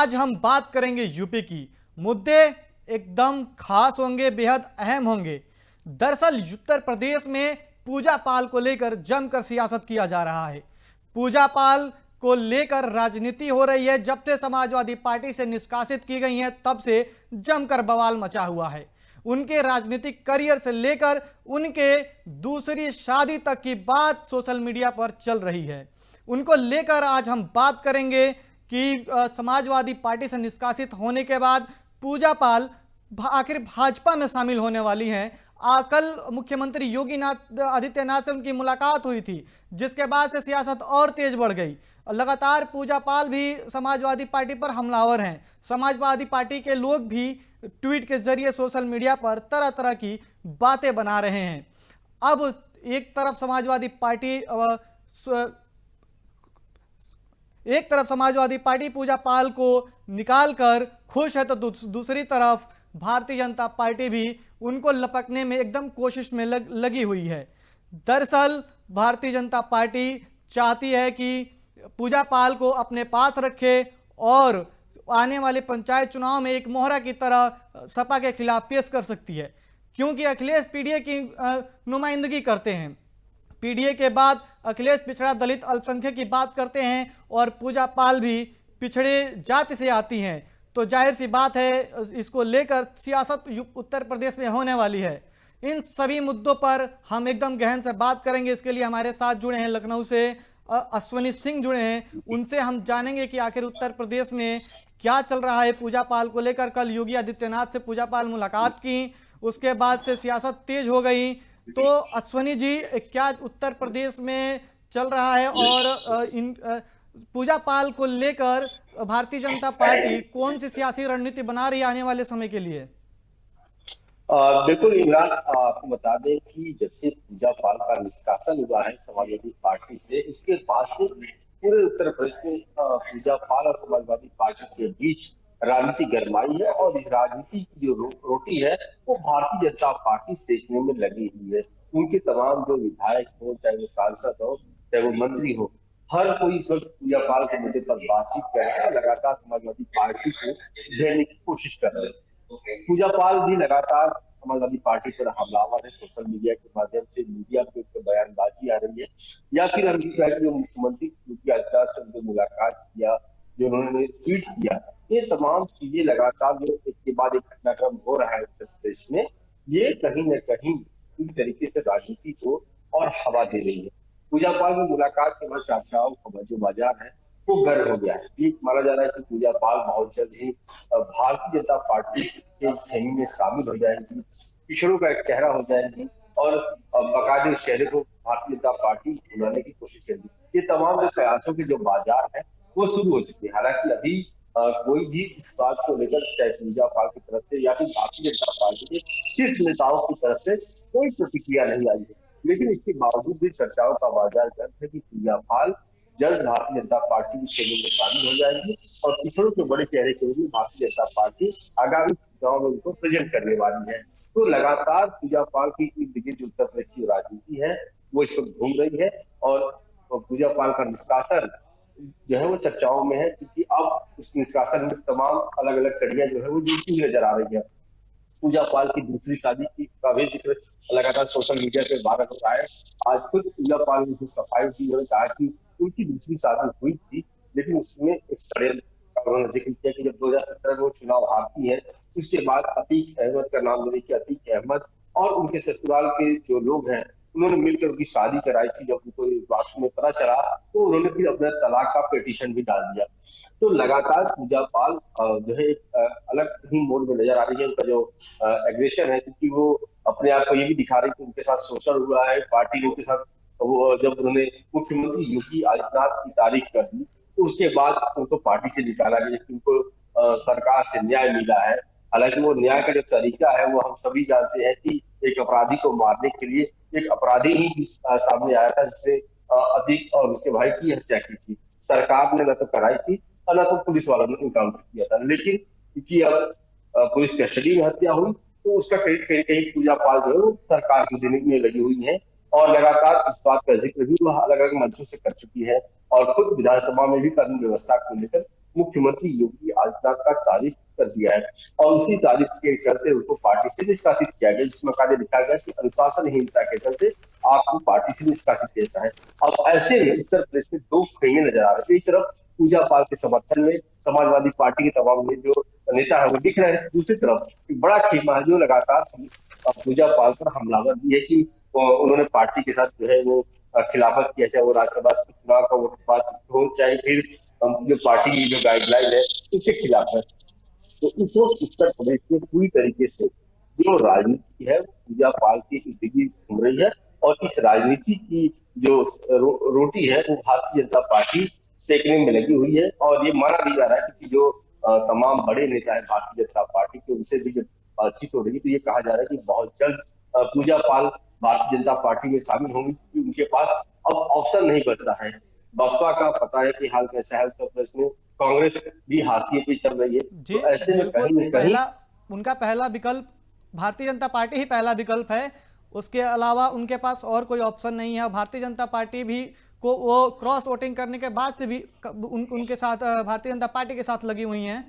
आज हम बात करेंगे यूपी की। मुद्दे एकदम खास होंगे, बेहद अहम होंगे। दरअसल उत्तर प्रदेश में पूजा पाल को लेकर जमकर सियासत किया जा रहा है। पूजा पाल को लेकर राजनीति हो रही है। जब से समाजवादी पार्टी से निष्कासित की गई हैं, तब से जमकर बवाल मचा हुआ है। उनके राजनीतिक करियर से लेकर उनके दूसरी शादी तक की बात सोशल मीडिया पर चल रही है। उनको लेकर आज हम बात करेंगे कि समाजवादी पार्टी से निष्कासित होने के बाद पूजा पाल आखिर भाजपा में शामिल होने वाली हैं। कल मुख्यमंत्री योगी आदित्यनाथ से उनकी मुलाकात हुई थी, जिसके बाद से सियासत और तेज बढ़ गई। लगातार पूजा पाल भी समाजवादी पार्टी पर हमलावर हैं। समाजवादी पार्टी के लोग भी ट्वीट के जरिए सोशल मीडिया पर तरह तरह की बातें बना रहे हैं। अब एक तरफ समाजवादी पार्टी पूजा पाल को निकालकर खुश है, तो दूसरी तरफ भारतीय जनता पार्टी भी उनको लपकने में एकदम कोशिश में लगी हुई है। दरअसल भारतीय जनता पार्टी चाहती है कि पूजा पाल को अपने पास रखे और आने वाले पंचायत चुनाव में एक मोहरा की तरह सपा के खिलाफ पेश कर सकती है, क्योंकि अखिलेश पीडीए की नुमाइंदगी करते हैं। पीडीए के बाद अखिलेश पिछड़ा दलित अल्पसंख्यक की बात करते हैं और पूजा पाल भी पिछड़े जाति से आती हैं, तो जाहिर सी बात है इसको लेकर सियासत उत्तर प्रदेश में होने वाली है। इन सभी मुद्दों पर हम एकदम गहन से बात करेंगे। इसके लिए हमारे साथ जुड़े हैं लखनऊ से अश्वनी सिंह जुड़े हैं। उनसे हम जानेंगे कि आखिर उत्तर प्रदेश में क्या चल रहा है पूजा पाल को लेकर। कल योगी आदित्यनाथ से पूजा पाल मुलाकात की, उसके बाद से सियासत तेज हो गई। तो अश्वनी जी, क्या उत्तर प्रदेश में चल रहा है और पूजा पाल को लेकर भारतीय जनता पार्टी कौन सी सियासी रणनीति बना रही है आने वाले समय के लिए? बिल्कुल इमरान, आपको बता दें कि जब से पूजा पाल का निष्कासन हुआ है समाजवादी पार्टी से, उसके बाद से पूरे उत्तर प्रदेश में पूजा पाल और समाजवादी पार्टी के बीच राजनीति गरमाई है। और इस राजनीति की जो रोटी है वो भारतीय जनता पार्टी सेकने में लगी हुई है। उनके तमाम जो विधायक हो, चाहे वो सांसद हो, चाहे वो मंत्री हो, हर कोई इस वक्त पूजा पाल के मुद्दे पर बातचीत कर रहा है, लगातार समाजवादी पार्टी को घेरने की कोशिश कर रहे हैं। पूजा पाल भी लगातार समाजवादी पार्टी पर हमलावर है। सोशल मीडिया के माध्यम से मीडिया पे बयानबाजी आ रही है, या फिर हम जो मुख्यमंत्री योगी आदित्यनाथ से उनसे मुलाकात किया, जो उन्होंने ट्वीट किया, ये तमाम चीजें लगातार जो एक के बाद एक घटनाक्रम हो रहा है उत्तर प्रदेश में, ये कहीं न कहीं पूरी तरीके से राजनीति को और हवा दे रही है। पूजा पाल की मुलाकात के बाद चर्चाओं का जो बाजार है वो गर्म हो गया है। ये माना जा रहा है कि पूजा पाल बहुत जल्द ही भारतीय जनता पार्टी के खेमे में शामिल हो जाएंगी, पिछड़ों का एक चेहरा हो जाएंगी और बाकायदे उस चेहरे को भारतीय जनता पार्टी बुलाने की कोशिश करेगी। ये तमाम जो प्रयासों के जो बाजार है वो शुरू हो चुके हैं। हालांकि अभी कोई भी इस बात को लेकर, चाहे पूजा पाल की तरफ से या फिर भारतीय जनता पार्टी के शीर्ष नेताओं की तरफ से कोई प्रतिक्रिया नहीं आई है, लेकिन इसके बावजूद भी चर्चाओं का बाजार गर्म है कि पूजा पाल जल्द भारतीय जनता पार्टी की खेलों में शामिल हो जाएगी और पिछड़ों के बड़े चेहरे के रूप में भारतीय जनता पार्टी आगामी चुनाव में उनको प्रेजेंट करने वाली है। तो लगातार पूजा पाल की इर्द गिर्द उत्तर प्रदेश की राजनीति है वो इस वक्त घूम रही है और पूजा पाल का निष्कासन जो है वो चर्चाओं में है, क्योंकि अब उस निष्कासन में तमाम अलग अलग कड़ियां जो है वो जुड़ती हुई नजर आ रही है। पूजा पाल की दूसरी शादी का भी जिक्र लगातार सोशल मीडिया पे वायरल हो रहा है। आज खुद पूजा पाल ने सफाई की, उन्होंने कहा कि उनकी दूसरी शादी हुई थी, लेकिन उसमें एक षड्यंत्र का उन्होंने जिक्र किया कि जब 2017 में वो चुनाव हारती है, उसके बाद अतीक अहमद का नाम लेने की अतीक अहमद और उनके ससुराल के जो लोग हैं उन्होंने मिलकर उनकी शादी कराई थी। जब उनको इस बात में पता चला तो उन्होंने फिर अपना तलाक का पिटीशन भी डाल दिया। तो लगातार पूजा पाल जो है एक अलग ही मोड में नजर आ रही है। उनका जो एग्रेशन है, क्योंकि वो अपने आप को ये भी दिखा रही है कि उनके साथ शोषण हुआ है, पार्टी ने उनके साथ वो जब उन्होंने मुख्यमंत्री योगी आदित्यनाथ की तारीफ कर दी तो उसके बाद उनको पार्टी से निकाला गया कि उनको सरकार से न्याय मिला है। हालांकि वो न्याय का जो तरीका है वो हम सभी जानते हैं कि एक अपराधी को मारने के लिए एक अपराधी ही सामने आया था जिसने अतीक और उसके भाई की हत्या की थी। सरकार ने न तो कराई थी और न तो पुलिस वालों ने इनकाउंटर किया था, लेकिन क्योंकि अब पुलिस कस्टडी में हत्या हुई तो उसका कहीं कहीं कहीं पूजा पाल जो है वो सरकार को देने में लगी हुई है और लगातार इस बात का जिक्र भी वह अलग अलग मंचों से कर चुकी है और खुद विधानसभा में भी कानून व्यवस्था को लेकर मुख्यमंत्री योगी आदित्यनाथ का तारीफ कर दिया है और उसी तारीफ के चलते उनको पार्टी से निष्कासित किया गया, जिसमें कार्य लिखा गया कि अनुशासनहीनता के चलते आपको पार्टी से निष्कासित किया जाता है। अब ऐसे में उत्तर प्रदेश में दो खेमे नजर आ रहे थे। एक तरफ पूजा पाल के समर्थन में समाजवादी पार्टी के तमाम जो नेता है वो दिख रहे हैं, दूसरी तरफ एक बड़ा खेमा है जो लगातार पूजा पाल पर हमलावर भी है कि उन्होंने पार्टी के साथ जो है वो खिलाफत किया, चाहे वो राज्यसभा चुनाव का वो बात हो, चाहे फिर जो पार्टी की जो गाइडलाइन है उसके खिलाफ है। तो इस वक्त उत्तर प्रदेश में पूरी तरीके से जो राजनीति है वो पूजा पाल के इर्द गिर्द घूम रही है और इस राजनीति की जो रोटी है वो भारतीय जनता पार्टी सेकने में लगी हुई है। और ये माना भी जा रहा है कि जो तमाम बड़े नेता है भारतीय जनता पार्टी के, उनसे भी जब बातचीत हो रही है तो ये कहा जा रहा है कि बहुत जल्द पूजा पाल भारतीय जनता पार्टी में शामिल होंगी, क्योंकि उनके पास अब ऑप्शन नहीं बचता है। बसपा का पता है कि हाल कैसा है उत्तर प्रदेश में, कांग्रेस भी हाशिए पे चल रही है। जी तो ऐसे में बिल्कुल, कहीं न कहीं उनका पहला विकल्प भारतीय जनता पार्टी ही पहला विकल्प है। उसके अलावा उनके पास और कोई ऑप्शन नहीं है। भारतीय जनता पार्टी भी को वो क्रॉस वोटिंग करने के बाद से भी उनके साथ भारतीय जनता पार्टी के साथ लगी हुई हैं।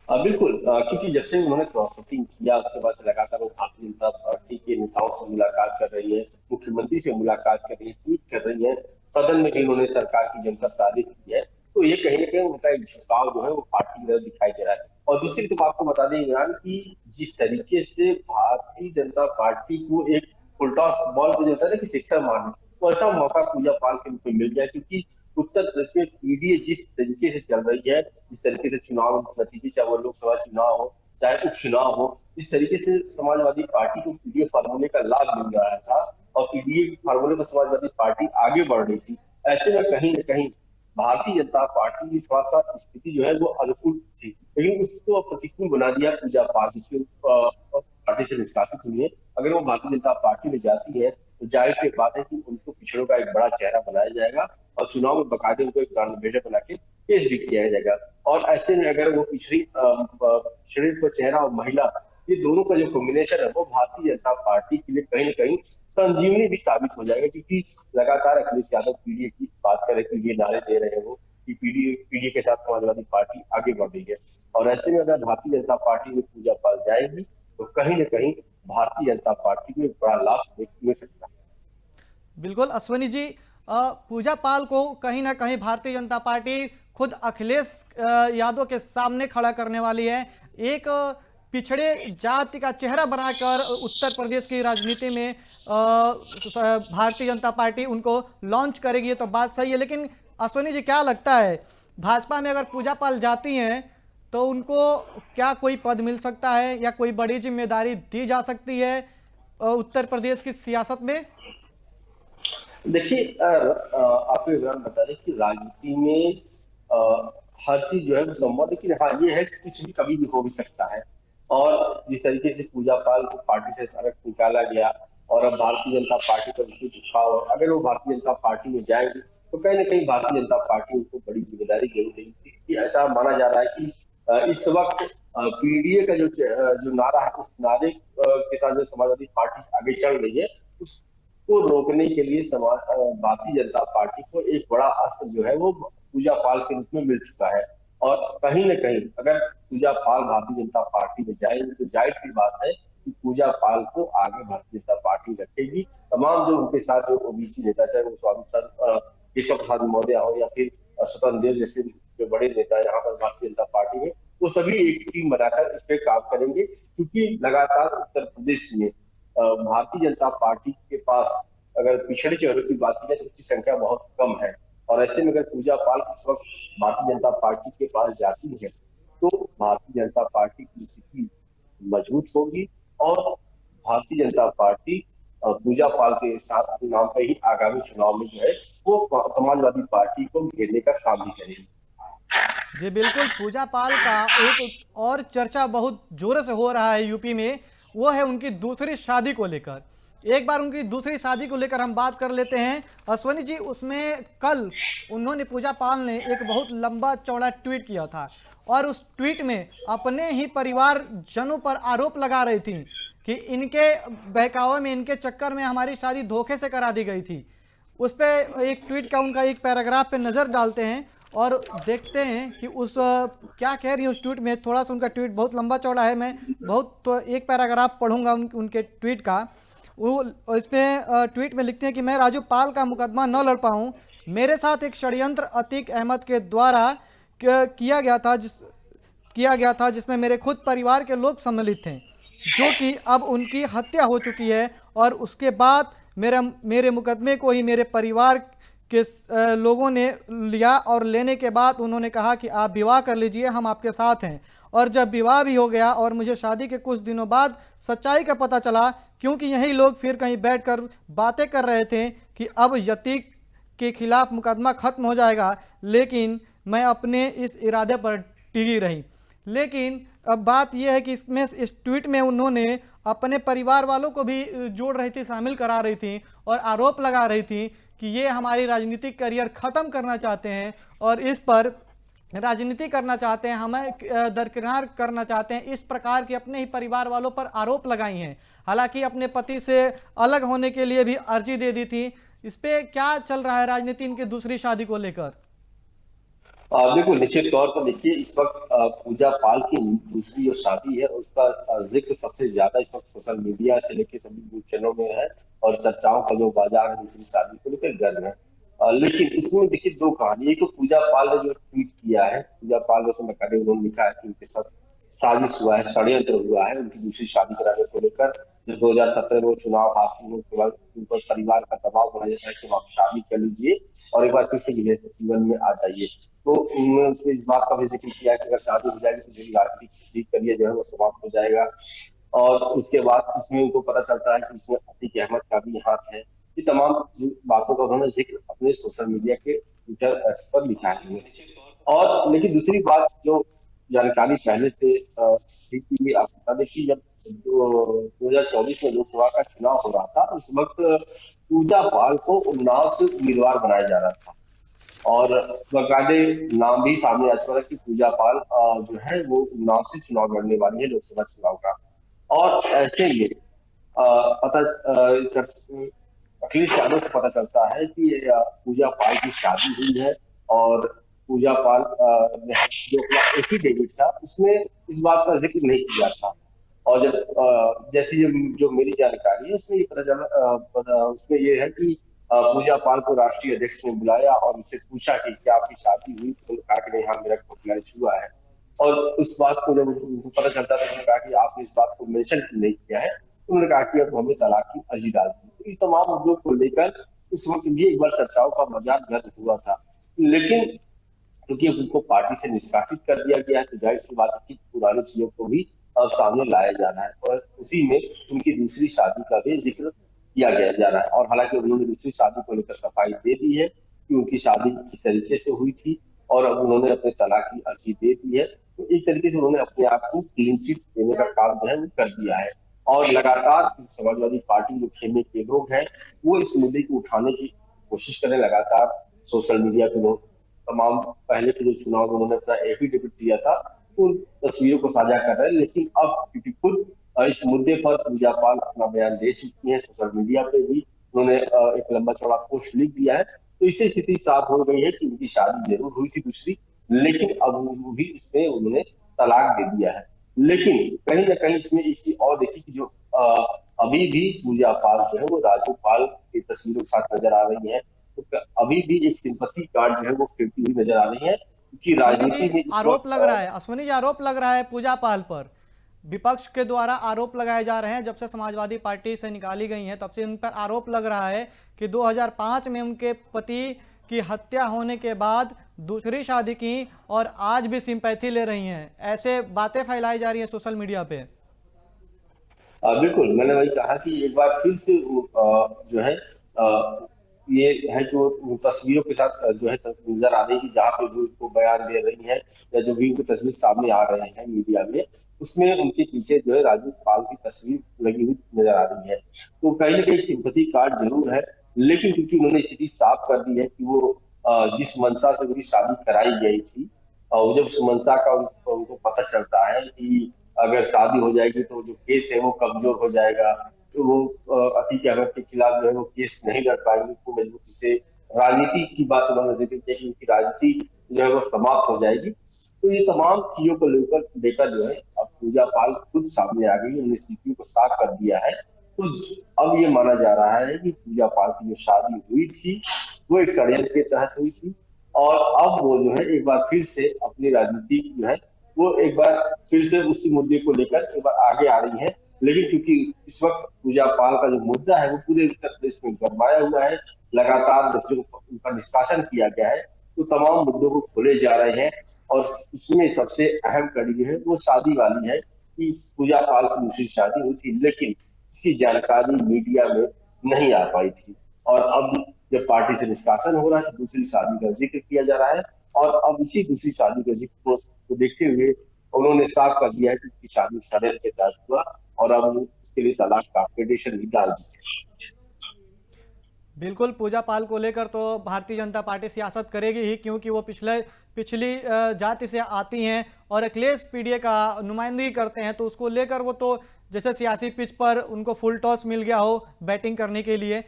बिल्कुल, क्योंकि जब से उन्होंने क्रॉस वोटिंग किया उसके बाद से लगातार वो भारतीय जनता पार्टी के नेताओं से मुलाकात कर रही है, मुख्यमंत्री से मुलाकात कर रही है, ट्वीट कर रही है, सदन में भी उन्होंने सरकार की जमकर तारीफ की है। तो ये कहीं ना कहीं उनका एक झुकाव जो है वो पार्टी की तरफ दिखाई दे रहा है। और दूसरी तरफ आपको बता दें इमरान की जिस तरीके से भारतीय जनता पार्टी को एक फुलटॉस बॉल को जो होता है ना कि सिक्सर मारना, तो ऐसा मौका पूजा पाल के रूप में मिल गया, क्योंकि उत्तर प्रदेश में पीडीए जिस तरीके से चल रही है, जिस तरीके से चुनाव नतीजे, चाहे वो लोकसभा चुनाव हो चाहे उपचुनाव हो, जिस तरीके से समाजवादी पार्टी को पीडीए फार्मूले का लाभ मिल रहा था और पीडीए फार्मूले पर समाजवादी पार्टी आगे बढ़ रही थी, ऐसे में कहीं न कहीं भारतीय जनता पार्टी की थोड़ा सा स्थिति जो है वो अनुकूल थी, लेकिन उसको प्रतिकूल बना दिया पूजा पाल, जिससे पार्टी से निष्कासित हुई है। अगर वो भारतीय जनता पार्टी में जाती है तो जाहिर सी बात है कि उनको पिछड़ों का एक बड़ा चेहरा बनाया जाएगा और चुनाव में बकायदे उनको एक कैंडिडेट बना के पेश भी किया जाएगा। और ऐसे में अगर वो पिछड़े को चेहरा और महिला, ये दोनों का जो कॉम्बिनेशन है वो भारतीय जनता पार्टी के लिए कहीं ना कहीं संजीवनी भी साबित हो जाएगा, क्योंकि लगातार अखिलेश यादव पीडीए की बात कर रहे, पीडीए नारे दे रहे हैं वो कि पीडीए के साथ समाजवादी पार्टी आगे बढ़ रही है। और ऐसे में अगर भारतीय जनता पार्टी में पूजा पाल जाएगी तो कहीं ना कहीं भारतीय जनता पार्टी को एक बड़ा लाभ मिल सकता है। बिल्कुल अश्वनी जी, पूजा पाल को कहीं ना कहीं भारतीय जनता पार्टी खुद अखिलेश यादव के सामने खड़ा करने वाली है। एक पिछड़े जाति का चेहरा बनाकर उत्तर प्रदेश की राजनीति में भारतीय जनता पार्टी उनको लॉन्च करेगी, ये तो बात सही है। लेकिन अश्वनी जी, क्या लगता है भाजपा में अगर पूजा पाल जाती हैं तो उनको क्या कोई पद मिल सकता है या कोई बड़ी जिम्मेदारी दी जा सकती है उत्तर प्रदेश की सियासत में? देखिए, आपको विवरण बता दें कि राजनीति में हर चीज जो है वो संभव, लेकिन हाँ ये है कि कुछ भी कभी भी हो भी सकता है। और जिस तरीके से पूजा पाल को पार्टी से अचानक निकाला गया और अब भारतीय जनता पार्टी पर उनकी झुकाव, अगर वो भारतीय जनता पार्टी में जाएंगे तो कहीं ना कहीं भारतीय जनता पार्टी उनको बड़ी जिम्मेदारी जरूर देगी, क्योंकि ऐसा माना जा रहा है कि इस वक्त पीडीए का जो नारा है उस नारे के साथ जो समाजवादी पार्टी आगे चल रही है को रोकने के लिए भारतीय जनता पार्टी को एक बड़ा अस्त्र जो है वो पूजा पाल के रूप में मिल चुका है। और कहीं न कहीं अगर पूजा पाल भारतीय जनता पार्टी में जाएंगे तो जाहिर सी बात है कि पूजा पाल को आगे भारतीय जनता पार्टी रखेगी। तमाम जो उनके साथ ओबीसी नेता, चाहे वो स्वामी केशव प्रसाद मौर्य हो या फिर स्वतंत्र देव जैसे जो बड़े नेता यहाँ पर भारतीय जनता पार्टी में, वो सभी एक टीम बनाकर इस पे काम करेंगे, क्योंकि लगातार उत्तर प्रदेश में भारतीय जनता पार्टी के पास अगर पिछड़े चेहरों की बात की जाए तो उसकी संख्या बहुत कम है। और ऐसे में अगर पूजा पाल इस वक्त भारतीय जनता पार्टी के पास जाती है तो भारतीय जनता पार्टी की स्थिति मजबूत होगी और भारतीय जनता पार्टी पूजा पाल के साथ नाम पर ही आगामी चुनाव में जो है वो समाजवादी पार्टी को घेरने का काम भी करेगी। जी बिल्कुल, पूजा पाल का एक और चर्चा बहुत जोर से हो रहा है यूपी में, वो है उनकी दूसरी शादी को लेकर। एक बार उनकी दूसरी शादी को लेकर हम बात कर लेते हैं अश्वनी जी। उसमें कल उन्होंने, पूजा पाल ने एक बहुत लंबा चौड़ा ट्वीट किया था और उस ट्वीट में अपने ही परिवार जनों पर आरोप लगा रही थी कि इनके बहकावे में, इनके चक्कर में हमारी शादी धोखे से करा दी गई थी। उस पर एक ट्वीट का उनका एक पैराग्राफ पे नज़र डालते हैं और देखते हैं कि क्या कह रही है उस ट्वीट में। थोड़ा सा उनका ट्वीट बहुत लंबा चौड़ा है, मैं बहुत तो एक पैराग्राफ पढ़ूंगा उनके ट्वीट का। वो इसमें ट्वीट में लिखते हैं कि मैं राजू पाल का मुकदमा न लड़ पाऊँ, मेरे साथ एक षड्यंत्र अतीक अहमद के द्वारा किया गया था जिसमें मेरे खुद परिवार के लोग सम्मिलित थे, जो कि अब उनकी हत्या हो चुकी है। और उसके बाद मेरे मुकदमे को ही मेरे परिवार के लोगों ने लिया और लेने के बाद उन्होंने कहा कि आप विवाह कर लीजिए, हम आपके साथ हैं। और जब विवाह भी हो गया और मुझे शादी के कुछ दिनों बाद सच्चाई का पता चला, क्योंकि यही लोग फिर कहीं बैठकर बातें कर रहे थे कि अब यतीक के खिलाफ मुकदमा खत्म हो जाएगा, लेकिन मैं अपने इस इरादे पर टिकी रही। लेकिन अब बात यह है कि इस ट्वीट में उन्होंने अपने परिवार वालों को भी जोड़ रही थी, शामिल करा रही थी और आरोप लगा रही थी कि ये हमारी राजनीतिक करियर ख़त्म करना चाहते हैं और इस पर राजनीति करना चाहते हैं, हमें दरकिनार करना चाहते हैं। इस प्रकार के अपने ही परिवार वालों पर आरोप लगाई हैं। हालांकि अपने पति से अलग होने के लिए भी अर्जी दे दी थी। इस पे क्या चल रहा है राजनीति इनकी दूसरी शादी को लेकर? बिल्कुल, निश्चित तौर पर देखिए इस वक्त पूजा पाल की दूसरी जो शादी है उसका जिक्र सबसे ज्यादा इस वक्त सोशल मीडिया से लेकर सभी न्यूज चैनलों में है और चर्चाओं का जो बाजार है दूसरी शादी को लेकर गर्म है। लेकिन इसमें देखिए दो कहानी, एक तो पूजा पाल ने जो ट्वीट किया है, पूजा पाल ने उसमें नकारे उन्होंने लिखा है कि उनके साथ साजिश हुआ है, षड्यंत्र हुआ है उनकी दूसरी शादी कराने को लेकर। जब 2017 में वो चुनाव हाथ में उसके बाद उन पर परिवार का दबाव बनाया जाता है कि आप शादी कर लीजिए और एक बार फिर से जीवन में आ जाइए। तो उन्होंने उसमें इस बात का भी जिक्र किया कि अगर शादी हो जाएगी तो मेरी राजनीतिक करियर जो है वो समाप्त हो जाएगा। और उसके बाद इसमें उनको पता चलता है कि इसमें अतीक अहमद का भी हाथ है। ये तमाम बातों का उन्होंने जिक्र अपने सोशल मीडिया के ट्विटर एक्स पर लिखा है। और लेकिन दूसरी बात जो जानकारी पहले से थी कि आपको बता दें कि जब 2024 में लोकसभा का चुनाव हो रहा था उस वक्त पूजा पाल को उन्नाव से उम्मीदवार बनाया जा रहा था और बकायदे नाम भी सामने आ चुका था कि पूजा पाल जो है वो उन्नाव से चुनाव लड़ने वाली है लोकसभा चुनाव का। और ऐसे में पता अखिलेश यादव को पता चलता है कि पूजा पाल की शादी हुई है और पूजा पाल ने जो अपना एफिडेविट था उसमें इस बात का जिक्र नहीं किया था। और जब जैसी जो मेरी जानकारी है उसमें ये उसमें ये है कि पूजा पाल को राष्ट्रीय अध्यक्ष ने बुलाया और उनसे पूछा कि क्या आपकी शादी हुई, तो उन्होंने कहा कि नहीं, हाँ मेरा कोर्ट मैरिज हुआ है। और उस बात को जब उनको पता चलता था उन्होंने कहा कि आपने इस बात को मेंशन नहीं किया है, तो उन्होंने कहा कि अब हमें तलाक की अर्जी डाल दी। तो ये तमाम मुद्दों को लेकर उस वक्त भी एक बार चर्चाओं का बाजार गर्म हुआ था। लेकिन क्योंकि उनको पार्टी से निष्कासित कर दिया गया है तो जाहिर सी बात है कि पुरानी चीजों को भी अब सामने लाया जा रहा है और उसी में उनकी दूसरी शादी का भी जिक्र किया गया जा रहा है। और हालांकि उन्होंने दूसरी शादी को लेकर सफाई दे दी है कि उनकी शादी किस तरीके से हुई थी और अब उन्होंने अपने तलाक की अर्जी दे दी है। तो एक तरीके से उन्होंने अपने आप को क्लीन चिट देने का काम जो है वो कर दिया है। और लगातार समाजवादी पार्टी जो खेमे के लोग हैं वो इस मुद्दे को उठाने की कोशिश करें लगातार। सोशल मीडिया पे लोग तमाम पहले के जो चुनाव में उन्होंने अपना एफिडेविट दिया था उन तस्वीरों को साझा कर रहे हैं। लेकिन अब क्योंकि खुद इस मुद्दे पर पूजा पाल अपना बयान दे चुकी है, सोशल मीडिया पे भी उन्होंने एक लंबा चौड़ा पोस्ट लिख दिया है, तो इससे स्थिति साफ हो गई है कि उनकी शादी जरूर हुई थी दूसरी, लेकिन अब वो भी इसमें उन्होंने तलाक दे दिया है। लेकिन कहीं ना कहीं इसमें एक चीज और देखी कि जो अभी भी पूजा पाल जो है वो राजू पाल की तस्वीरों के साथ नजर आ रही है। तो अभी भी एक सिंपैथी कार्ड जो है वो खेलती हुई नजर आ रही है क्योंकि अश्विनी जी, राजनीति में इस आरोप लग रहा है, अश्विनी जी आरोप लग रहा है पूजा पाल पर, विपक्ष के द्वारा आरोप लगाए जा रहे हैं। जब से समाजवादी पार्टी से निकाली गई हैं तब से इन पर आरोप लग रहा है कि 2005 में उनके पति की हत्या होने के बाद दूसरी शादी की और आज भी सिंपैथी ले रही हैं। ऐसे बातें फैलाई जा रही हैं सोशल मीडिया पे। बिल्कुल, मैंने वही कहा कि एक बार फिर से जो है ये है जो तस्वीरों के साथ जो है नजर आ रही है कि जहाँ पे भी उनको बयान दे रही है या जो भी उनकी तस्वीर सामने आ रहे हैं मीडिया में उसमें उनके पीछे जो है राजू पाल की तस्वीर लगी हुई नजर आ रही है। तो कहीं ना कहीं सिंपैथी कार्ड जरूर है, लेकिन क्योंकि उन्होंने स्थिति साफ कर दी है कि वो जिस मंशा से उनकी शादी कराई गई थी और जब उस मंशा का उनको पता चलता है कि अगर शादी हो जाएगी तो जो केस है वो कमजोर हो जाएगा, तो वो अतीक अहमद के खिलाफ जो है वो केस नहीं लड़ पाएंगे। तो मजबूती से राजनीति की बात उन्होंने जिक्र किया कि उनकी राजनीति जो है वो समाप्त हो जाएगी। तो ये तमाम चीजों को लेकर लेकर जो है अब पूजा पाल खुद सामने आ गई, उन्होंने स्थिति को साफ कर दिया है। तो अब ये माना जा रहा है कि पूजा पाल की जो शादी हुई थी वो एक षड्यंत्र के तहत हुई थी, और अब वो जो है एक बार फिर से अपनी राजनीति जो है वो एक बार फिर से उसी मुद्दे को लेकर एक बार आगे आ रही है। लेकिन क्योंकि इस वक्त पूजा पाल का जो मुद्दा है वो पूरे उत्तर प्रदेश में गरमाया हुआ है, लगातार बच्चों को उनका निष्कासन किया गया है, तो तमाम मुद्दों को खोले जा रहे हैं। और इसमें सबसे अहम कड़ी जो है वो शादी वाली है कि पूजा पाल की दूसरी शादी हुई थी, लेकिन इसकी जानकारी मीडिया में नहीं आ पाई थी। और अब जब पार्टी से निष्कासन हो रहा है तो दूसरी शादी का जिक्र किया जा रहा है, और अब इसी दूसरी शादी के जिक्र को देखते हुए उन्होंने साफ कर दिया है कि उसकी शादी षड्यंत्र के तहत हुआ, और अब उसके लिए तलाक का पिटीशन भी डाल दिया। बिल्कुल, पूजा पाल को लेकर तो भारतीय जनता पार्टी सियासत करेगी ही, क्योंकि वो पिछली जाति से आती हैं और अखिलेश पीडीए का नुमाइंदगी करते हैं, तो उसको लेकर वो तो जैसे सियासी पिच पर उनको फुल टॉस मिल गया हो बैटिंग करने के लिए।